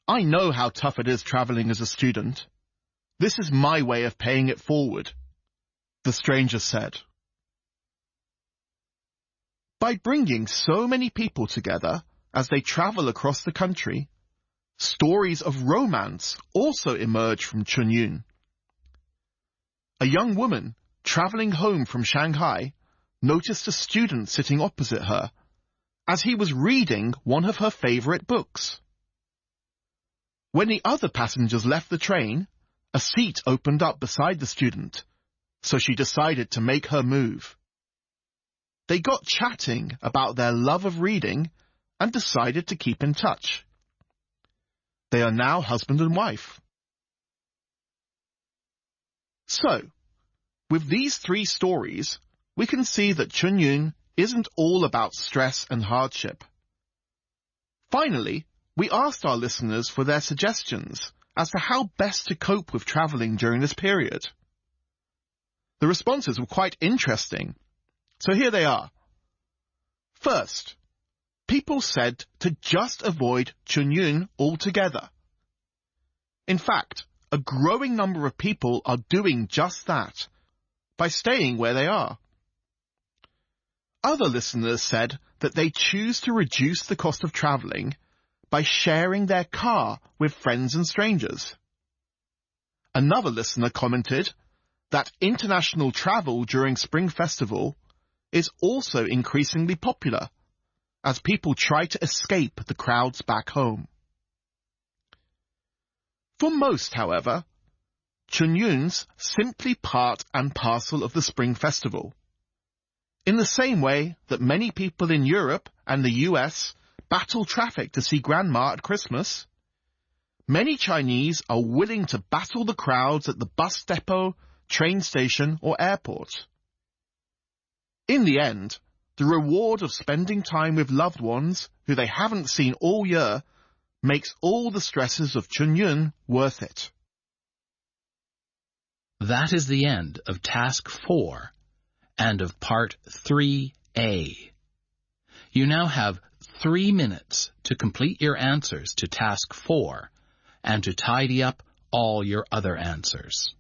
I know how tough it is traveling as a student. This is my way of paying it forward, the stranger said. By bringing so many people together as they travel across the country, stories of romance also emerge from Chunyun. A young woman traveling home from Shanghai noticed a student sitting opposite her as he was reading one of her favorite books. When the other passengers left the train, a seat opened up beside the student, so she decided to make her move. They got chatting about their love of reading and decided to keep in touch. They are now husband and wife. So, with these 3 stories, we can see that Chunyun isn't all about stress and hardship. Finally, we asked our listeners for their suggestions as to how best to cope with travelling during this period. The responses were quite interesting, so here they are. First, people said to just avoid Chunyun altogether. In fact, a growing number of people are doing just that, by staying where they are. Other listeners said that they choose to reduce the cost of travelling by sharing their car with friends and strangers. Another listener commented that international travel during Spring Festival is also increasingly popular as people try to escape the crowds back home. For most, however, Chunyun's simply part and parcel of the Spring Festival. In the same way that many people in Europe and the US battle traffic to see Grandma at Christmas, many Chinese are willing to battle the crowds at the bus depot, train station, or airport. In the end, the reward of spending time with loved ones who they haven't seen all year makes all the stresses of Chunyun worth it.
That is the end of Task 4 and of Part 3A. You now have 3 minutes to complete your answers to Task 4 and to tidy up all your other answers.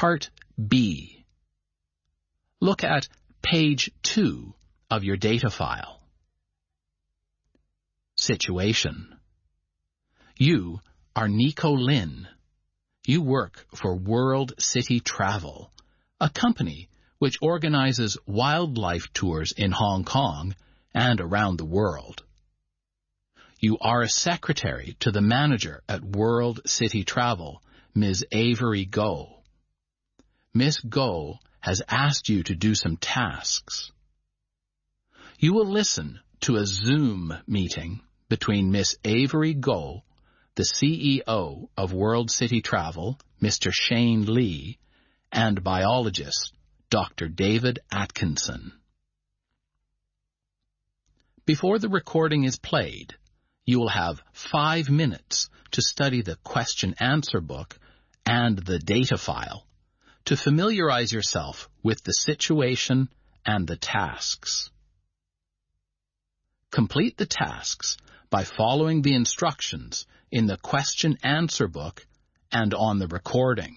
Part B. Look at page 2 of your data file. Situation. You are Nico Lin. You work for World City Travel, a company which organizes wildlife tours in Hong Kong and around the world. You are a secretary to the manager at World City Travel, Ms. Avery Goh. Miss Goh has asked you to do some tasks. You will listen to a Zoom meeting between Miss Avery Goh, the CEO of World City Travel, Mr. Shane Lee, and biologist, Dr. David Atkinson. Before the recording is played, you will have 5 minutes to study the question-answer book and the data file to familiarize yourself with the situation and the tasks. Complete the tasks by following the instructions in the question-answer book and on the recording.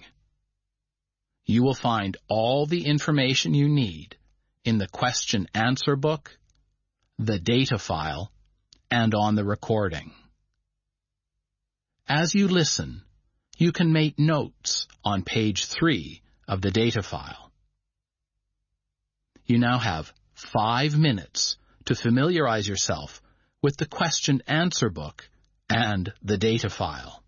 You will find all the information you need in the question-answer book, the data file, and on the recording. As you listen, you can make notes on page 3 of the data file. You now have 5 minutes to familiarize yourself with the question-answer book and the data file.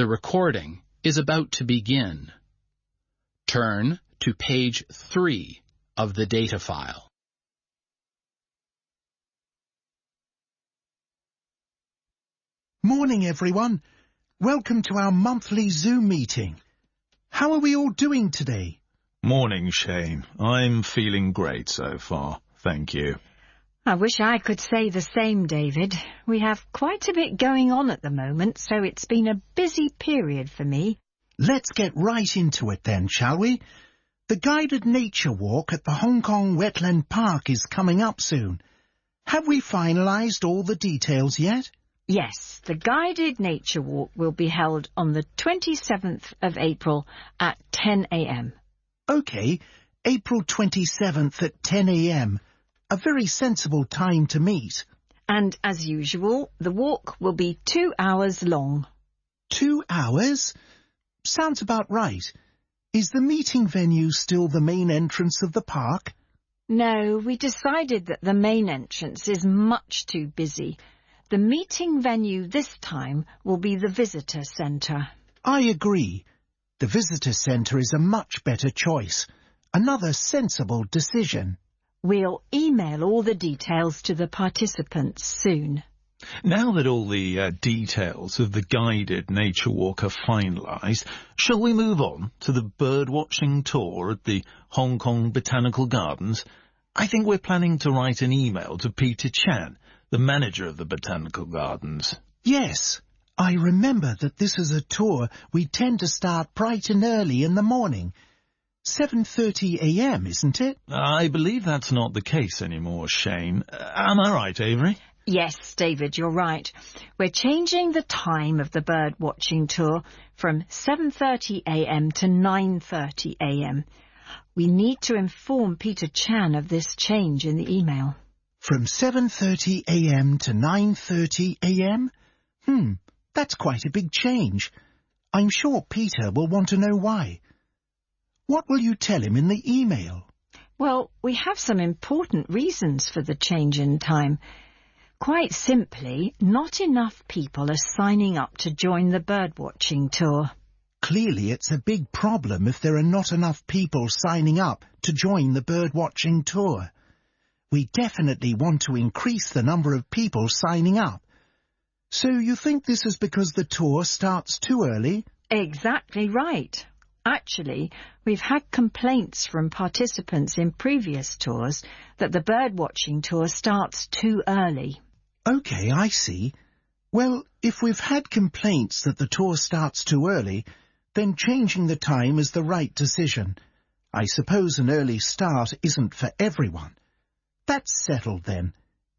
The recording is about to begin. Turn to page 3 of the data file.
Morning, everyone. Welcome to our monthly Zoom meeting. How are we all doing today?
Morning, Shane. I'm feeling great so far, thank you.
I wish I could say the same, David. We have quite a bit going on at the moment, so it's been a busy period for me.
Let's get right into it then, shall we? The guided nature walk at the Hong Kong Wetland Park is coming up soon. Have we finalised all the details yet?
Yes, the guided nature walk will be held on the 27th of April at 10 a.m.
OK, April 27th at 10 a.m. A very sensible time to meet.
And as usual, the walk will be 2 hours long.
2 hours? Sounds about right. Is the meeting venue still the main entrance of the park?
No, we decided that the main entrance is much too busy. The meeting venue this time will be the visitor centre.
I agree. The visitor centre is a much better choice. Another sensible decision.
We'll email all the details to the participants soon.
Now that all the details of the guided nature walk are finalised, shall we move on to the bird-watching tour at the Hong Kong Botanical Gardens? I think we're planning to write an email to Peter Chan, the manager of the Botanical Gardens.
Yes, I remember that this is a tour we tend to start bright and early in the morning. 7:30 a.m., isn't it?
I believe that's not the case anymore, Shane. Am I right, Avery?
Yes, David, you're right. We're changing the time of the bird-watching tour from 7:30 a.m. to 9:30 a.m. We need to inform Peter Chan of this change in the email.
From 7:30 a.m. to 9:30 a.m.? That's quite a big change. I'm sure Peter will want to know why. What will you tell him in the email?
Well, we have some important reasons for the change in time. Quite simply, not enough people are signing up to join the bird-watching tour.
Clearly, it's a big problem if there are not enough people signing up to join the bird-watching tour. We definitely want to increase the number of people signing up. So you think this is because the tour starts too early?
Exactly right. Actually, we've had complaints from participants in previous tours that the bird-watching tour starts too early.
OK, I see. Well, if we've had complaints that the tour starts too early, then changing the time is the right decision. I suppose an early start isn't for everyone. That's settled then.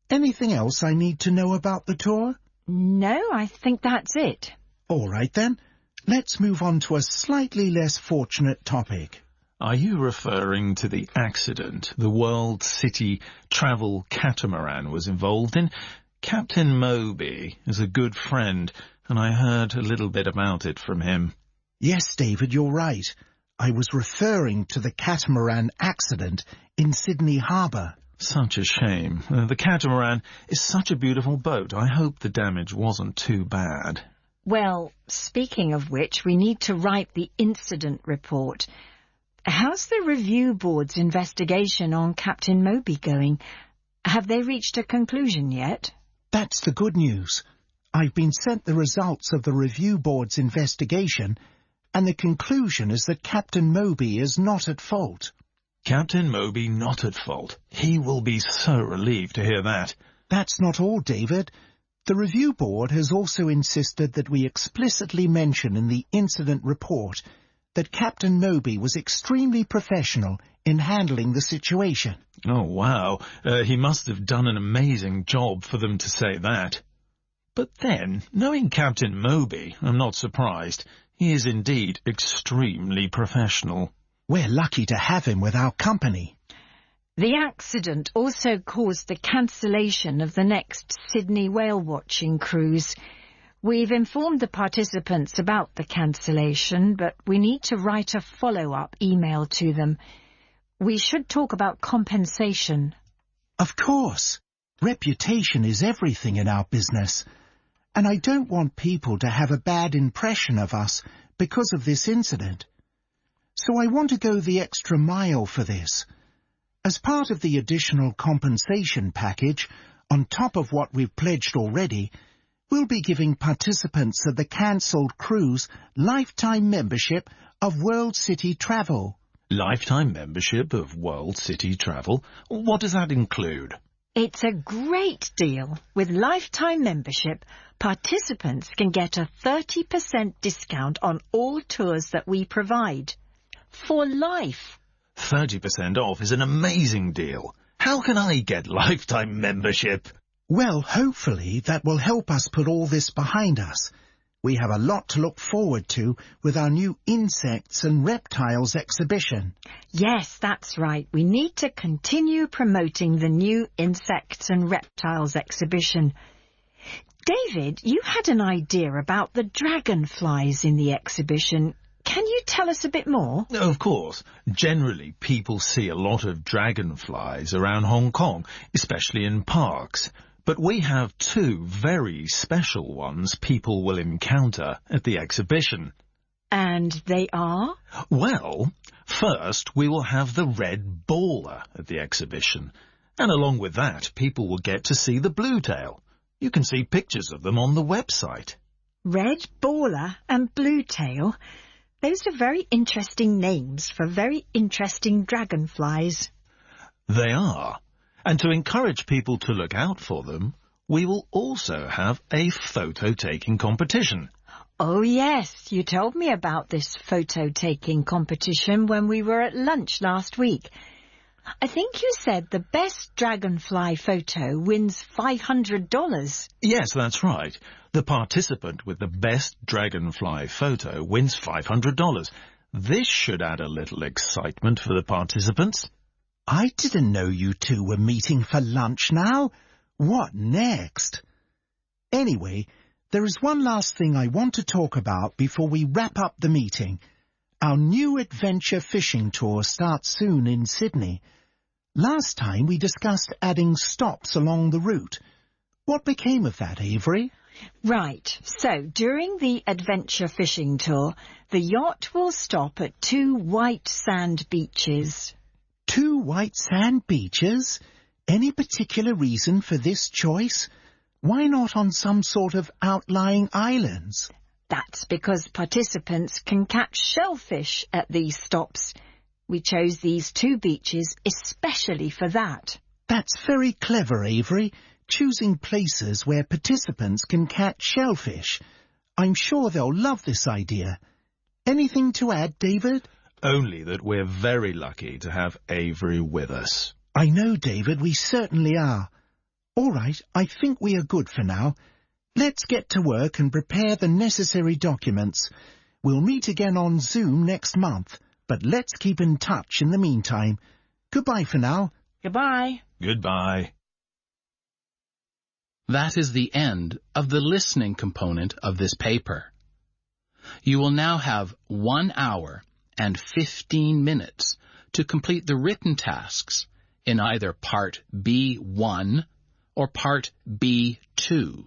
Anything else I need to know about the tour?
No, I think that's it.
All right then. Let's move on to a slightly less fortunate topic.
Are you referring to the accident the World City Travel catamaran was involved in? Captain Moby is a good friend, and I heard a little bit about it from him.
Yes, David, you're right. I was referring to the catamaran accident in Sydney Harbour.
Such a shame. The catamaran is such a beautiful boat. I hope the damage wasn't too bad.
Well, speaking of which, we need to write the incident report. How's the review board's investigation on Captain Moby going? Have they reached a conclusion yet?
That's the good news. I've been sent the results of the review board's investigation, and the conclusion is that Captain Moby is not at fault.
Captain Moby not at fault. He will be so relieved to hear that.
That's not all, David. The review board has also insisted that we explicitly mention in the incident report that Captain Moby was extremely professional in handling the situation.
Oh, wow. He must have done an amazing job for them to say that. But then, knowing Captain Moby, I'm not surprised. He is indeed extremely professional.
We're lucky to have him with our company.
The accident also caused the cancellation of the next Sydney whale-watching cruise. We've informed the participants about the cancellation, but we need to write a follow-up email to them. We should talk about compensation.
Of course. Reputation is everything in our business. and I don't want people to have a bad impression of us because of this incident. So I want to go the extra mile for this. As part of the additional compensation package, on top of what we've pledged already, we'll be giving participants of the cancelled cruise lifetime membership of World City Travel.
Lifetime membership of World City Travel? What does that include?
It's a great deal. With lifetime membership, participants can get a 30% discount on all tours that we provide. For life.
30% off is an amazing deal. How can I get lifetime membership?
Well, hopefully that will help us put all this behind us. We have a lot to look forward to with our new Insects and Reptiles exhibition.
Yes, that's right. We need to continue promoting the new Insects and Reptiles exhibition. David, you had an idea about the dragonflies in the exhibition. Can you tell us a bit more?
Of course. Generally, people see a lot of dragonflies around Hong Kong, especially in parks. But we have two very special ones people will encounter at the exhibition.
And they are?
Well, first we will have the red baller at the exhibition. And along with that, people will get to see the bluetail. You can see pictures of them on the website.
Red baller and bluetail? Those are very interesting names for very interesting dragonflies.
They are. And to encourage people to look out for them, we will also have a photo-taking competition.
Oh, yes. You told me about this photo-taking competition when we were at lunch last week. I think you said the best dragonfly photo wins $500.
Yes, that's right. The participant with the best dragonfly photo wins $500. This should add a little excitement for the participants.
I didn't know you two were meeting for lunch now. What next? Anyway, there is one last thing I want to talk about before we wrap up the meeting. Our new adventure fishing tour starts soon in Sydney. Last time we discussed adding stops along the route. What became of that, Avery?
Right. So, during the adventure fishing tour, the yacht will stop at 2 white sand beaches.
2 white sand beaches? Any particular reason for this choice? Why not on some sort of outlying islands?
That's because participants can catch shellfish at these stops. We chose these 2 beaches especially for that.
That's very clever, Avery, choosing places where participants can catch shellfish. I'm sure they'll love this idea. Anything to add, David?
Only that we're very lucky to have Avery with us.
I know, David, we certainly are. All right, I think we are good for now. Let's get to work and prepare the necessary documents. We'll meet again on Zoom next month, but let's keep in touch in the meantime. Goodbye for now.
Goodbye.
Goodbye.
That is the end of the listening component of this paper. You will now have 1 hour and 15 minutes to complete the written tasks in either Part B1 or Part B2.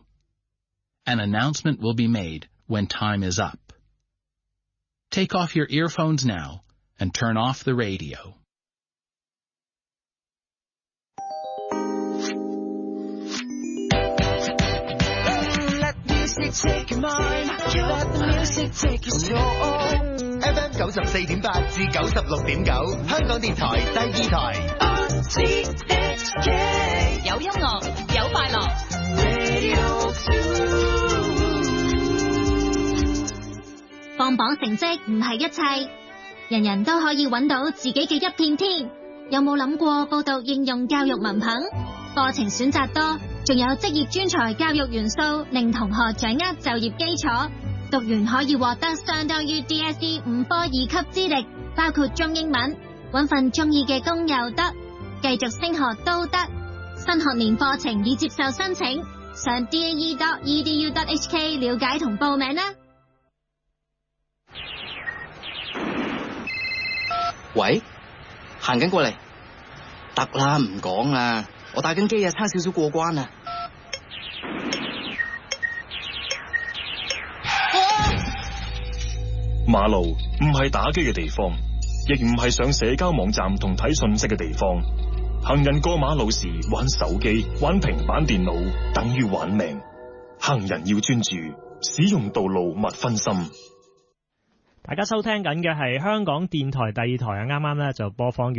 An announcement will be made when time is up. Take off your earphones now and turn off the radio.
Let music take your mind. Let the music take your soul.
FM 94.8至96.9，香港電台第二台。
RTHK 有音樂，有快樂。
Radio 2。
放榜成績唔係一切，人人都可以揾到自己嘅一片天。有冇諗過報讀應用教育文憑？課程選擇多，仲有職業專才教育元素，令同學掌握就業基礎。讀完可以獲得相當於 DSE 5科2級資歷，包括中英文，揾份中意嘅工又得，繼續升學都得。新學年課程已接受申請，上 dae.edu.hk 了解同報名啦。
喂，行緊過嚟，得啦，唔講啦，我打緊機啊，差少少過關啊。
馬路唔係打機嘅地方，亦唔係上社交網站同睇信息嘅地方。行人過馬路時玩手機、玩平板電腦，等於玩命。行人要專注，使用道路勿分心。
大家收聽緊嘅係香港電台第二台啊，啱啱咧就播放完